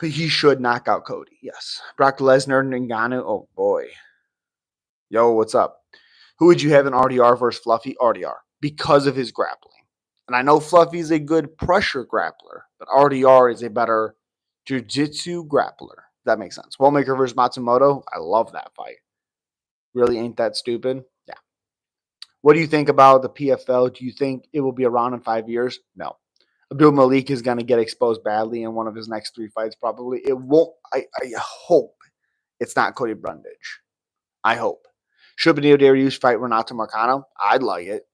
But he should knock out Cody. Yes. Brock Lesnar, Ngannou. Oh boy. Yo, what's up? Who would you have in RDR versus Fluffy? RDR because of his grappling. And I know Fluffy's a good pressure grappler, but RDR is a better jiu-jitsu grappler. That makes sense. Wallmaker versus Matsumoto. I love that fight. Really ain't that stupid? Yeah. What do you think about the PFL? Do you think it will be around in 5 years? No. Abdul Malik is going to get exposed badly in one of his next 3 fights, probably. It won't. I hope it's not Cody Brundage. I hope. Should Benito Dariush fight Renato Marcano? I'd like it.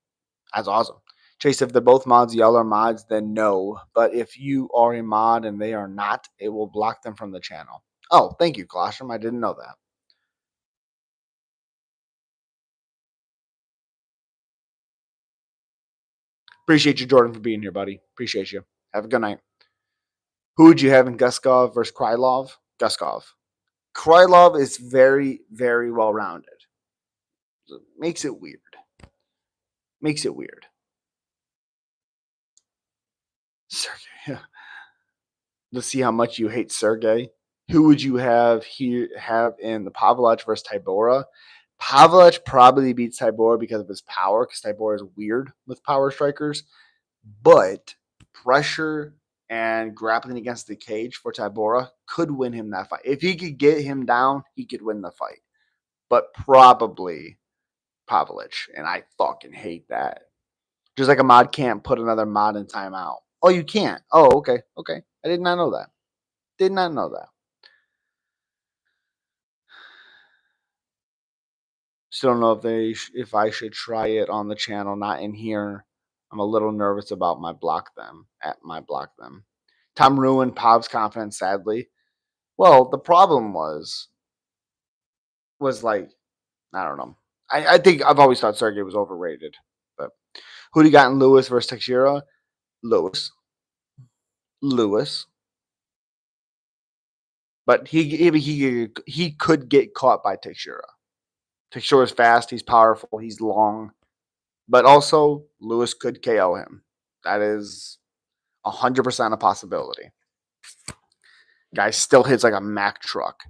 That's awesome. Chase, if they're both mods, y'all are mods, then no. But if you are a mod and they are not, it will block them from the channel. Oh, thank you, Colostrum. I didn't know that. Appreciate you, Jordan, for being here, buddy. Appreciate you. Have a good night. Who would you have in Guskov versus Krylov? Guskov. Krylov is very, very well rounded. Makes it weird. Makes it weird. Sergey. Let's see how much you hate Sergey. Who would you have in the Pavlovich versus Tybura? Pavlovich probably beats Tybura because of his power, because Tybura is weird with power strikers. But pressure and grappling against the cage for Tybura could win him that fight. If he could get him down, he could win the fight. But probably Pavlovich, and I fucking hate that. Just like a mod can't put another mod in timeout. Oh, you can't. Oh, okay. Okay. I did not know that. Did not know that. Still don't know if I should try it on the channel, not in here. I'm a little nervous about my block them. Tom ruined Pav's confidence, sadly. Well, the problem was like, I don't know. I think I've always thought Sergey was overrated. But who do you got in Lewis versus Teixeira? Lewis. But he could get caught by Teixeira. Teixeira is fast, he's powerful, he's long. But also, Lewis could KO him. That is 100% a possibility. Guy still hits like a Mack truck.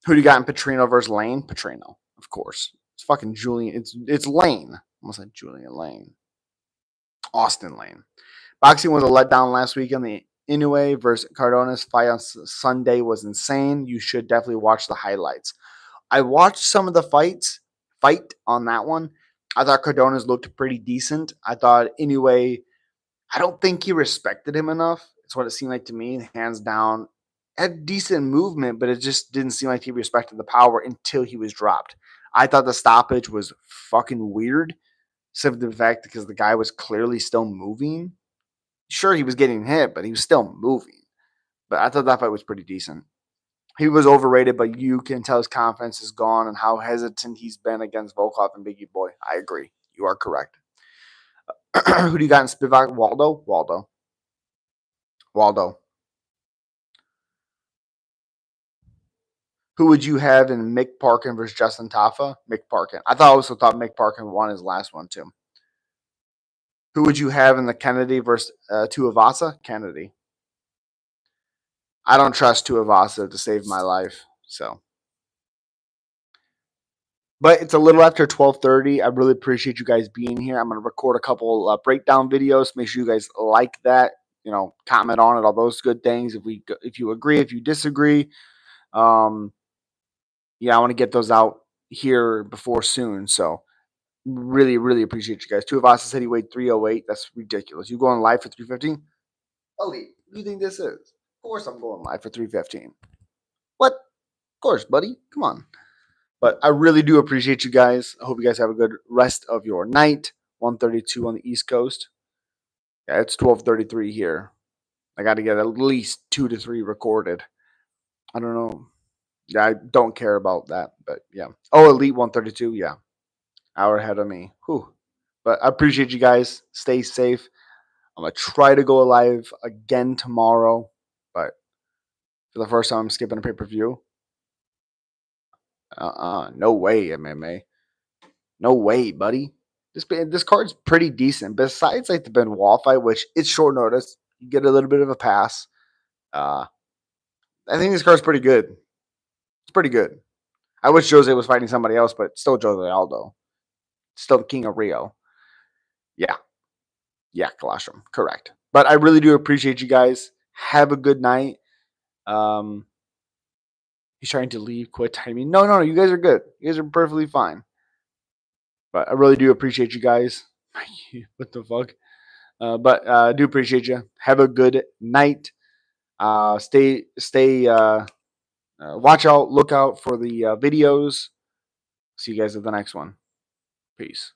Who do you got in Petrino versus Lane? Petrino, of course. It's fucking Julian. It's Lane. I almost said Julian Lane. Austin Lane. Boxing was a letdown last weekend. The Inoue versus Cardona's fight on Sunday was insane. You should definitely watch the highlights. I watched some of the fight on that one. I thought Cardona's looked pretty decent. I thought Inoue, I don't think he respected him enough. It's what it seemed like to me. Hands down, had decent movement, but it just didn't seem like he respected the power until he was dropped. I thought the stoppage was fucking weird, except for the fact because the guy was clearly still moving. Sure, he was getting hit, but he was still moving. But I thought that fight was pretty decent. He was overrated, but you can tell his confidence is gone and how hesitant he's been against Volkov and Biggie Boy. I agree. You are correct. Who do you got in Spivak? Waldo. Who would you have in Mick Parkin versus Justin Tafa? Mick Parkin. I also thought Mick Parkin won his last one too. Who would you have in the Kennedy versus Tuivasa? Kennedy. I don't trust Tuivasa to save my life. So But it's a little after 12:30. I really appreciate you guys being here. I'm going to record a couple breakdown videos. Make sure you guys like that. Comment on it, all those good things. If you agree, if you disagree, um, yeah, I want to get those out here before soon. So really, really appreciate you guys. Two of us said he weighed 308. That's ridiculous. You going live for 315? Elite, what do you think this is? Of course I'm going live for 315. What? Of course, buddy. Come on. But I really do appreciate you guys. I hope you guys have a good rest of your night. 1:32 on the East Coast. Yeah, it's 12:33 here. I got to get at least 2 to 3 recorded. I don't know. Yeah, I don't care about that, but yeah. Oh, Elite 132. Yeah, hour ahead of me. Whew. But I appreciate you guys. Stay safe. I'm gonna try to go live again tomorrow, but for the first time, I'm skipping a pay-per-view. No way, MMA. No way, buddy. This card's pretty decent. Besides like the Benoit fight, which it's short notice, you get a little bit of a pass. Uh, I think this card's pretty good. It's pretty good. I wish Jose was fighting somebody else, but still Jose Aldo. Still the King of Rio. Yeah. Yeah, Colostrum. Correct. But I really do appreciate you guys. Have a good night. Um, he's trying to leave, quit timing. No. You guys are good. You guys are perfectly fine. But I really do appreciate you guys. What the fuck? But I do appreciate you. Have a good night. Stay. Watch out. Look out for the videos. See you guys at the next one. Peace.